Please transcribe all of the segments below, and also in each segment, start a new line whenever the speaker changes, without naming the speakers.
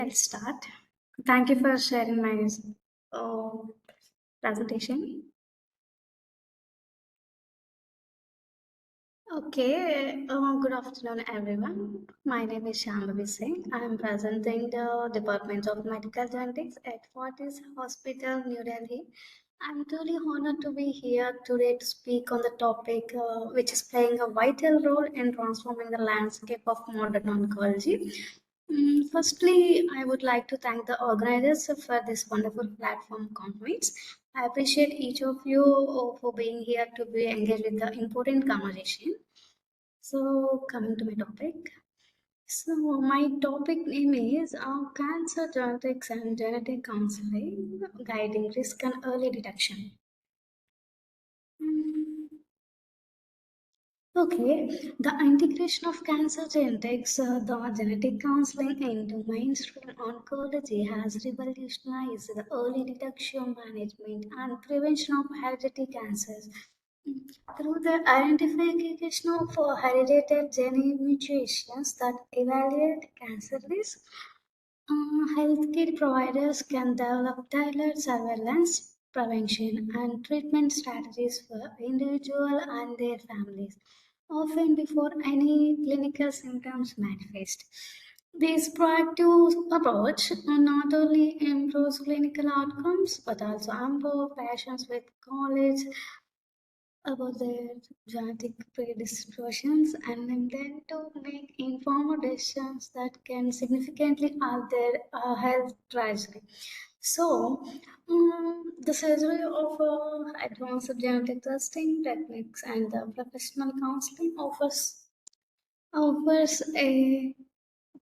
I'll start. Thank you for sharing my uh, presentation. Okay, good afternoon, everyone. My name is Shambhavi Singh. I am presenting the Department of Medical Genetics at Fortis Hospital, New Delhi. I'm truly honored to be here today to speak on the topic which is playing a vital role in transforming the landscape of modern oncology. Firstly, I would like to thank the organizers for this wonderful platform, ConfMeets. I appreciate each of you for being here to be engaged with the important conversation. So, coming to my topic. So, my topic name is Cancer Genetics and Genetic Counseling, Guiding Risk and Early Detection. Mm, Okay, the integration of cancer genetics, the genetic counseling into mainstream oncology has revolutionized the early detection, management, and prevention of hereditary cancers. Through the identification of hereditary gene mutations that evaluate cancer risk, healthcare providers can develop tailored surveillance, prevention, and treatment strategies for individuals and their families, often before any clinical symptoms manifest. This proactive approach not only improves clinical outcomes but also empowers patients with knowledge about their genetic predispositions and then to make informed decisions that can significantly alter their health trajectory. So, the surgery of advanced genetic testing techniques and the professional counseling offers a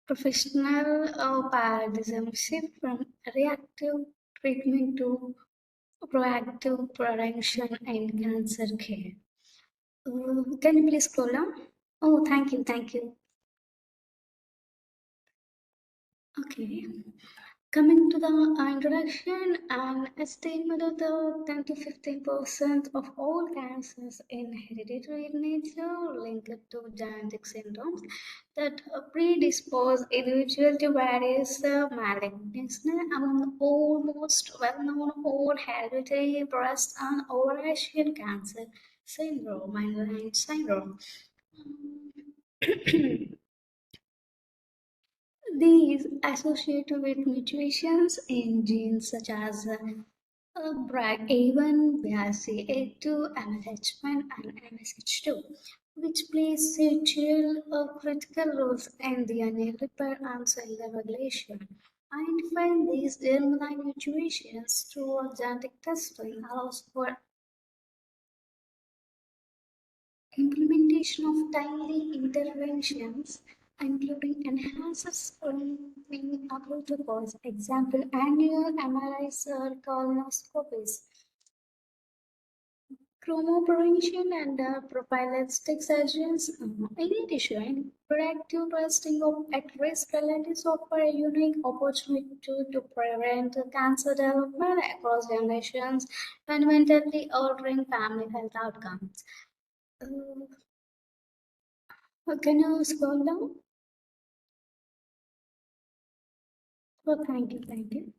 professional paradigm shift from reactive treatment to proactive prevention and cancer care. Can you please scroll down? Oh, thank you, thank you. Okay. Coming to the introduction, an estimate of the 10 to 15% of all cancers in hereditary nature linked to genetic syndromes that predispose individual to various malignancies among almost well-known all hereditary breast and ovarian cancer syndrome and Lynch syndrome. These associated with mutations in genes such as BRCA1, BRCA2, MSH1, and MSH2, which play essential critical roles in DNA repair and cellular regulation. Identifying these germline mutations through genetic testing allows for implementation of timely interventions, including enhanced screening protocols, example annual MRIs or colonoscopies, chromoprevention and prophylactic surgeons. In addition, proactive testing of at-risk relatives offer a unique opportunity to prevent cancer development across generations, fundamentally altering family health outcomes. Uh, can you scroll down? Oh, thank you, thank you.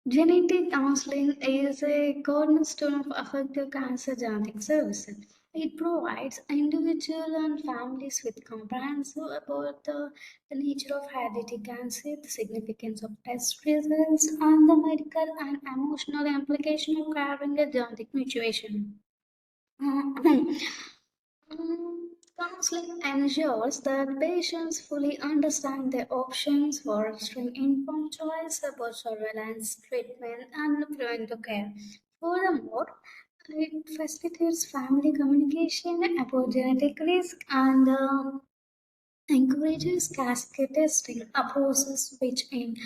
Genetic counseling is a cornerstone of effective cancer genetic services. It provides individuals and families with comprehensive about the nature of hereditary cancer, the significance of test results, and the medical and emotional implication of carrying a genetic mutation. Counseling ensures that patients fully understand their options, fostering informed choice about surveillance, treatment, and preventive care. Furthermore, it facilitates family communication about genetic risk and encourages cascade testing, a process which in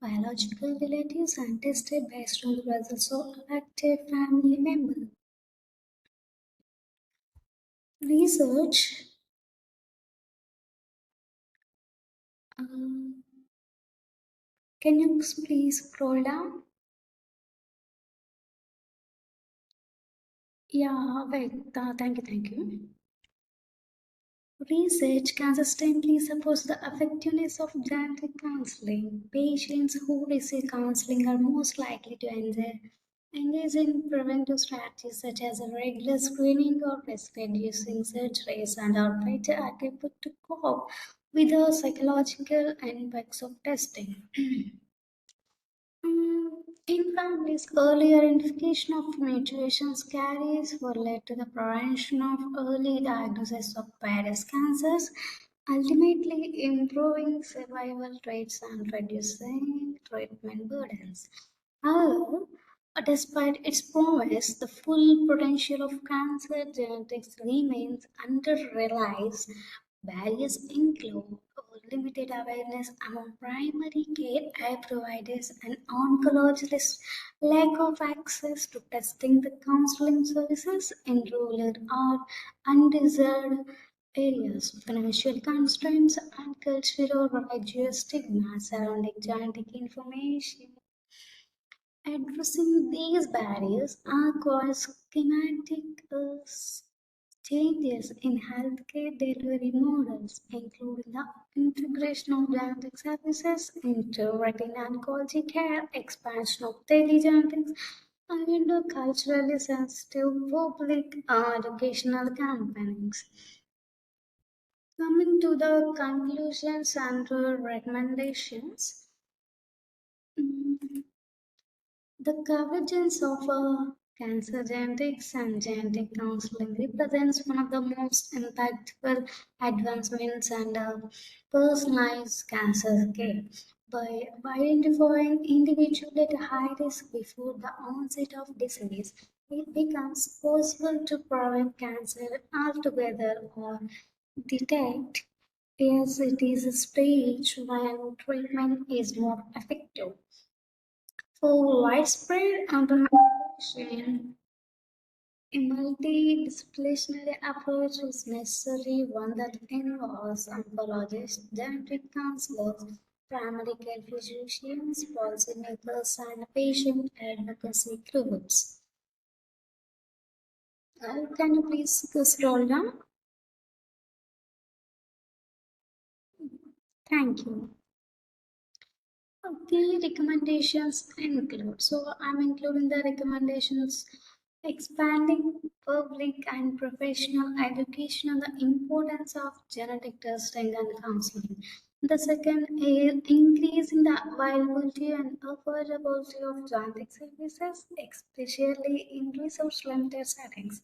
biological relatives and tested based on the results of affected family members. Research um, can you please scroll down? Yeah, wait. Thank you, thank you. Research consistently supports the effectiveness of genetic counseling. Patients who receive counseling are most likely to engage in preventive strategies such as a regular screening or risk-reducing surgeries and are better equipped to cope with the psychological impacts of testing. In families, early identification of mutations carries were led to the prevention of early diagnosis of various cancers, ultimately improving survival rates and reducing treatment burdens. However, despite its promise, the full potential of cancer genetics remains under-realized. Barriers include limited awareness among primary care providers and oncologists, lack of access to testing the counseling services in rural or undeserved areas, financial constraints, and cultural or religious stigma surrounding genetic information. Addressing these barriers requires schematic changes in healthcare delivery models, including the integration of genetic services into routine oncology care, expansion of telegenetics, and culturally sensitive public educational campaigns. Coming to the conclusions and recommendations, mm, the convergence of cancer genetics and genetic counseling represents one of the most impactful advancements and personalized cancer care. By identifying individuals at high risk before the onset of disease, it becomes possible to prevent cancer altogether or detect as it is a stage when treatment is more effective. For widespread implementation, a multidisciplinary approach is necessary, one that involves oncologists, genetic counselors, primary care physicians, policymakers, and patient advocacy groups. Can you please scroll down? Thank you. Okay, recommendations include. So I'm including the recommendations expanding public and professional education on the importance of genetic testing and counseling. The second is increasing the availability and affordability of genetic services, especially in resource limited settings.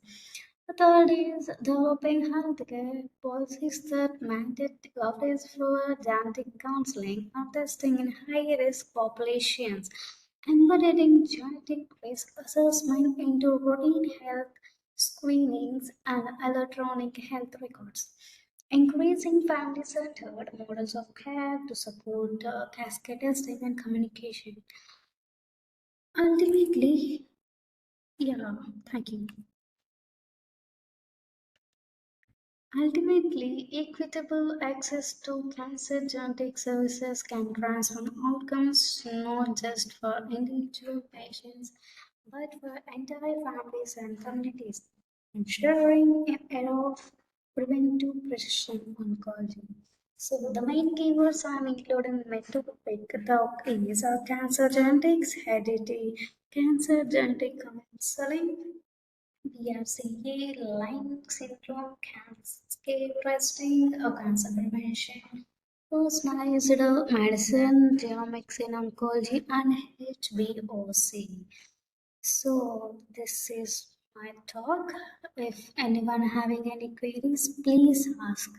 The third is developing healthcare policies that mandate coverage for genetic counseling and testing in high risk populations, embedding genetic risk assessment into routine health screenings and electronic health records, increasing family centered models of care to support cascade testing and communication. Ultimately, yeah, thank you. Ultimately, equitable access to cancer genetic services can transform outcomes not just for individual patients but for entire families and communities, ensuring an era of preventive precision oncology. So, the main keywords I'm including in my topic talk is cancer genetics, heredity, cancer genetic counseling, BRCA, Lyme syndrome, cascade testing, cancer prevention, personalized medicine, genomics in oncology, and HBOC. So, this is my talk. If anyone having any queries, please ask.